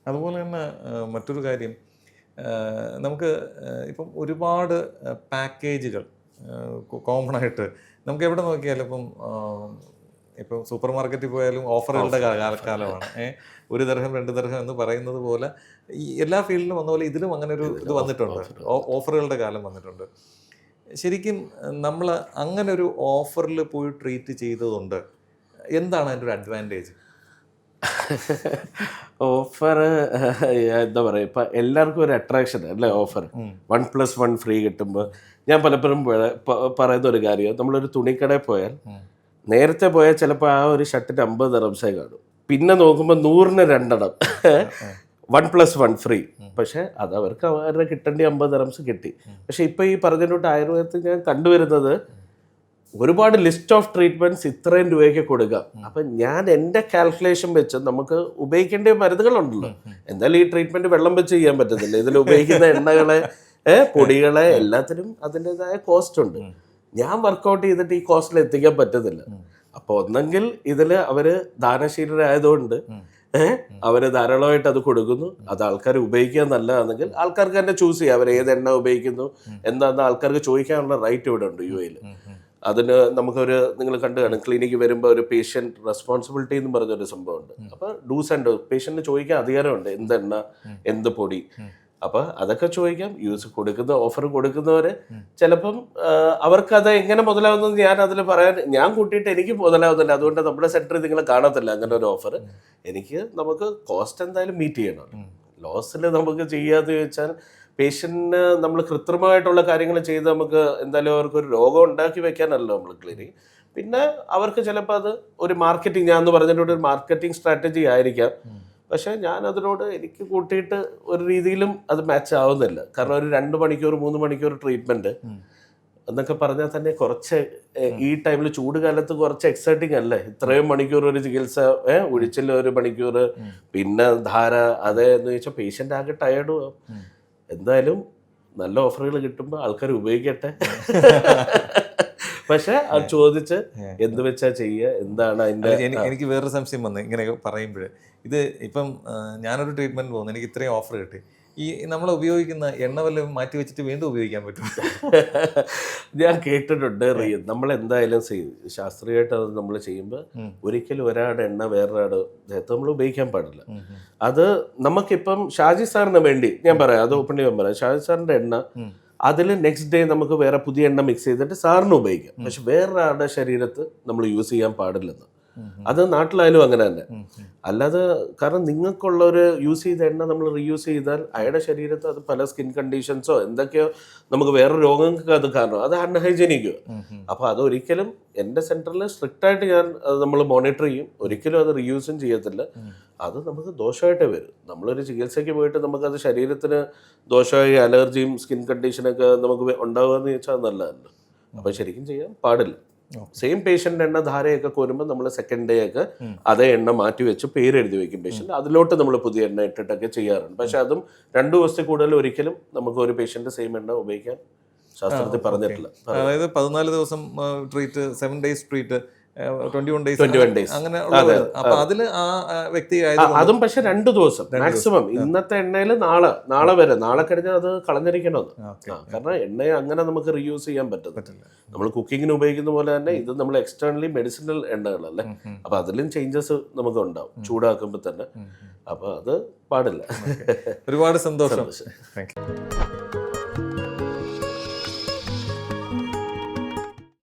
അതുപോലെ തന്നെ മറ്റൊരു കാര്യം, നമുക്ക് ഇപ്പം ഒരുപാട് പാക്കേജുകൾ കോമൺ ആയിട്ട് നമുക്ക് എവിടെ നോക്കിയാലും ഇപ്പം സൂപ്പർ മാർക്കറ്റിൽ പോയാലും ഓഫറുകളുടെ കാലമാണ്. 1 ദിർഹം 2 ദിർഹം എന്ന് പറയുന്നത് പോലെ ഈ എല്ലാ ഫീൽഡിലും വന്ന പോലെ ഇതിലും അങ്ങനെ ഒരു ഇത് വന്നിട്ടുണ്ട്. ഓഫറുകളുടെ കാലം വന്നിട്ടുണ്ട്. ശരിക്കും നമ്മൾ അങ്ങനെ ഒരു ഓഫറിൽ പോയി ട്രീറ്റ് ചെയ്തതുകൊണ്ട് എന്താണ് അതിൻ്റെ ഒരു അഡ്വാൻറ്റേജ്? ഓഫർ എന്താ പറയുക, ഇപ്പം എല്ലാവർക്കും ഒരു അട്രാക്ഷൻ അല്ലേ ഓഫർ. 1+1 ഫ്രീ കിട്ടുമ്പോൾ ഞാൻ പലപ്പോഴും പറയുന്ന ഒരു കാര്യം, നമ്മളൊരു തുണിക്കടയിൽ പോയാൽ നേരത്തെ പോയാൽ ചിലപ്പോൾ ആ ഒരു ഷർട്ടിന് 50 ദിർഹംസേ കാണും. പിന്നെ നോക്കുമ്പോൾ 100-ന് 2 എണ്ണം 1+1 ഫ്രീ. പക്ഷേ അത് അവർക്ക് അവരുടെ കിട്ടേണ്ടി 50 ദിർഹംസ് കിട്ടി. പക്ഷേ ഇപ്പോൾ ഈ പറഞ്ഞിട്ട് ആയുർവേദത്തിൽ ഞാൻ കണ്ടുവരുന്നത് ഒരുപാട് ലിസ്റ്റ് ഓഫ് ട്രീറ്റ്മെൻറ്റ്സ് ഇത്രയും രൂപയ്ക്ക് കൊടുക്കാം. അപ്പം ഞാൻ എൻ്റെ കാൽക്കുലേഷൻ വെച്ച് നമുക്ക് ഉപയോഗിക്കേണ്ട മരുന്നുകളുണ്ടല്ലോ, എന്തായാലും ഈ ട്രീറ്റ്മെൻറ്റ് വെള്ളം വെച്ച് ചെയ്യാൻ പറ്റത്തില്ല. ഇതിൽ ഉപയോഗിക്കുന്ന എണ്ണകളെ പൊടികളെ എല്ലാത്തിനും അതിൻ്റെതായ കോസ്റ്റ് ഉണ്ട്. ഞാൻ വർക്കൗട്ട് ചെയ്തിട്ട് ഈ കോസ്റ്റിൽ എത്തിക്കാൻ പറ്റത്തില്ല. അപ്പോൾ ഒന്നെങ്കിൽ ഇതിൽ അവർ ദാനശീലരായതുകൊണ്ട് അവർ ധാരാളമായിട്ട് അത് കൊടുക്കുന്നു, അത് ആൾക്കാർ ഉപയോഗിക്കാൻ നല്ലതാണെങ്കിൽ ആൾക്കാർക്ക് തന്നെ ചൂസ് ചെയ്യാം അവർ ഏത് എണ്ണ ഉപയോഗിക്കുന്നു എന്താണെന്ന് ആൾക്കാർക്ക് ചോദിക്കാനുള്ള റൈറ്റ് ഇവിടെ ഉണ്ട് UAE. അതിന് നമുക്കൊരു നിങ്ങൾ കണ്ടു കാണും, ക്ലിനിക്ക് വരുമ്പോൾ ഒരു പേഷ്യൻ്റ് റെസ്പോൺസിബിലിറ്റി എന്ന് പറഞ്ഞൊരു സംഭവമുണ്ട്. അപ്പോൾ ഡൂസ് ആൻഡ് പേഷ്യൻറ്റിന് ചോദിക്കാൻ അധികാരമുണ്ട്, എന്തെണ്ണ എന്ത് പൊടി. അപ്പോൾ അതൊക്കെ ചോദിക്കാം. കൊടുക്കുന്ന ഓഫർ കൊടുക്കുന്നവർ ചിലപ്പം അവർക്കത് എങ്ങനെ മുതലാവുന്നത് ഞാൻ കൂട്ടിയിട്ട് എനിക്ക് മുതലാവുന്നില്ല. അതുകൊണ്ട് നമ്മുടെ സെൻറ്ററിൽ നിങ്ങൾ കാണത്തില്ല അങ്ങനെ ഒരു ഓഫർ. നമുക്ക് കോസ്റ്റ് എന്തായാലും മീറ്റ് ചെയ്യണം. ലോസിൽ നമുക്ക് ചെയ്യാതെ ചോദിച്ചാൽ പേഷ്യൻറ്റിന് നമ്മൾ കൃത്രിമമായിട്ടുള്ള കാര്യങ്ങൾ ചെയ്ത് നമുക്ക് എന്തായാലും അവർക്കൊരു രോഗം ഉണ്ടാക്കി വെക്കാനല്ലോ നമ്മൾ ക്ലിനിക്. പിന്നെ അവർക്ക് ചിലപ്പോൾ അത് ഒരു മാർക്കറ്റിംഗ്, ഞാൻ എന്ന് പറഞ്ഞിട്ട് ഒരു മാർക്കറ്റിംഗ് സ്ട്രാറ്റജി ആയിരിക്കാം. പക്ഷേ ഞാൻ അതിനോട് എനിക്ക് കൂട്ടിയിട്ട് ഒരു രീതിയിലും അത് മാച്ച് ആവുന്നില്ല. കാരണം ഒരു 2 മണിക്കൂർ 3 മണിക്കൂർ ട്രീറ്റ്മെൻറ്റ് എന്നൊക്കെ പറഞ്ഞാൽ തന്നെ കുറച്ച് ഈ ടൈമിൽ ചൂട് കാലത്ത് കുറച്ച് എക്സൈറ്റിംഗ് അല്ലേ. ഇത്രയും മണിക്കൂർ ഒരു ചികിത്സ, ഒഴിച്ചിൽ 1 മണിക്കൂർ, പിന്നെ ധാര, എന്ന് ചോദിച്ചാൽ പേഷ്യൻ്റ് ആകെ ടയേർഡ് ആവും. എന്തായാലും നല്ല ഓഫറുകൾ കിട്ടുമ്പോൾ ആൾക്കാർ ഉപയോഗിക്കട്ടെ. പക്ഷെ അത് ചോദിച്ച് എന്ത് വെച്ചാ ചെയ്യുക, എന്താണ് അതിൻ്റെ. എനിക്ക് വേറൊരു സംശയം വന്നു ഇങ്ങനെ പറയുമ്പോൾ, ഇത് ഇപ്പം ഞാനൊരു ട്രീറ്റ്മെൻറ്റ് പോകുന്നു, എനിക്ക് ഇത്രയും ഓഫർ കിട്ടി, ഈ നമ്മൾ ഉപയോഗിക്കുന്ന എണ്ണ വല്ലതും മാറ്റി വെച്ചിട്ട് വീണ്ടും ഉപയോഗിക്കാൻ പറ്റും? ഞാൻ കേട്ടിട്ടുണ്ട്. നമ്മൾ എന്തായാലും ശാസ്ത്രീയമായിട്ട് അത് നമ്മൾ ചെയ്യുമ്പോൾ ഒരിക്കലും ഒരാളുടെ എണ്ണ വേറൊരാളുടെ ദേഹത്ത് നമ്മൾ ഉപയോഗിക്കാൻ പാടില്ല. അത് നമുക്കിപ്പം ഷാജി സാറിന് വേണ്ടി ഞാൻ പറയാം, അത് ഓപ്പൺലി ഞാൻ പറയാം, ഷാജി സാറിൻ്റെ എണ്ണ അതിൽ നെക്സ്റ്റ് ഡേ നമുക്ക് വേറെ പുതിയ എണ്ണ മിക്സ് ചെയ്തിട്ട് സാറിന് ഉപയോഗിക്കാം. പക്ഷെ വേറൊരാളുടെ ശരീരത്ത് നമ്മൾ യൂസ് ചെയ്യാൻ പാടില്ലെന്ന്. അത് നാട്ടിലായാലും അങ്ങനെ തന്നെ. അല്ലാതെ കാരണം നിങ്ങൾക്കുള്ള ഒരു യൂസ് ചെയ്ത എണ്ണ നമ്മൾ റീയൂസ് ചെയ്താൽ അയാളുടെ ശരീരത്ത് അത് പല സ്കിൻ കണ്ടീഷൻസോ എന്തൊക്കെയോ നമുക്ക് വേറെ രോഗങ്ങൾക്ക് അത് കാരണം അത് അൺഹൈജീനിക്കോ. അപ്പോൾ അതൊരിക്കലും എൻ്റെ സെൻറ്ററിൽ സ്ട്രിക്റ്റായിട്ട് നമ്മൾ മോണിറ്റർ ചെയ്യും. ഒരിക്കലും അത് റീയൂസും ചെയ്യത്തില്ല. അത് നമുക്ക് ദോഷമായിട്ടേ വരും. നമ്മളൊരു ചികിത്സയ്ക്ക് പോയിട്ട് നമുക്കത് ശരീരത്തിന് ദോഷമായി അലർജിയും സ്കിൻ കണ്ടീഷനൊക്കെ നമുക്ക് ഉണ്ടാവുകയെന്ന് ചോദിച്ചാൽ അത് നല്ലതല്ല. അപ്പോൾ ശരിക്കും ചെയ്യാൻ പാടില്ല. സെയിം പേഷ്യൻ്റ് എണ്ണ ധാരയൊക്കെ കോരുമ്പോൾ നമ്മൾ സെക്കൻഡ് ഡേ ഒക്കെ അതേ എണ്ണ മാറ്റി വെച്ച് പേര് എഴുതി വെക്കും പേഷ്യൻ്റ്. അതിലോട്ട് നമ്മൾ പുതിയ എണ്ണ ഇട്ടിട്ടൊക്കെ ചെയ്യാറുണ്ട്. പക്ഷെ അതും 2 ദിവസത്തിൽ കൂടുതൽ ഒരിക്കലും നമുക്ക് ഒരു പേഷ്യൻ്റ് സെയിം എണ്ണ ഉപയോഗിക്കാൻ ശാസ്ത്രത്തിൽ പറഞ്ഞിട്ടില്ല. അതായത് 14 ദിവസം ട്രീറ്റ്, 7 days ട്രീറ്റ്, 21 days അങ്ങനെ. അപ്പൊ അതില് ആ വ്യക്തി അതും പക്ഷെ 2 ദിവസം മാക്സിമം. ഇന്നത്തെ എണ്ണയിൽ നാളെ വരെ, നാളെ കഴിഞ്ഞാൽ അത് കളഞ്ഞിരിക്കണമെന്ന്. കാരണം എണ്ണയെ അങ്ങനെ നമുക്ക് റീയൂസ് ചെയ്യാൻ പറ്റില്ല. നമ്മൾ കുക്കിങ്ങിന് ഉപയോഗിക്കുന്ന പോലെ തന്നെ ഇത് നമ്മൾ എക്സ്റ്റേണലി മെഡിസിനൽ എണ്ണകളല്ലേ. അപ്പൊ അതിലും ചേഞ്ചസ് നമുക്ക് ഉണ്ടാവും ചൂടാക്കുമ്പോൾ തന്നെ. അപ്പൊ അത് പാടില്ല. ഒരുപാട് സന്തോഷം. Thank you.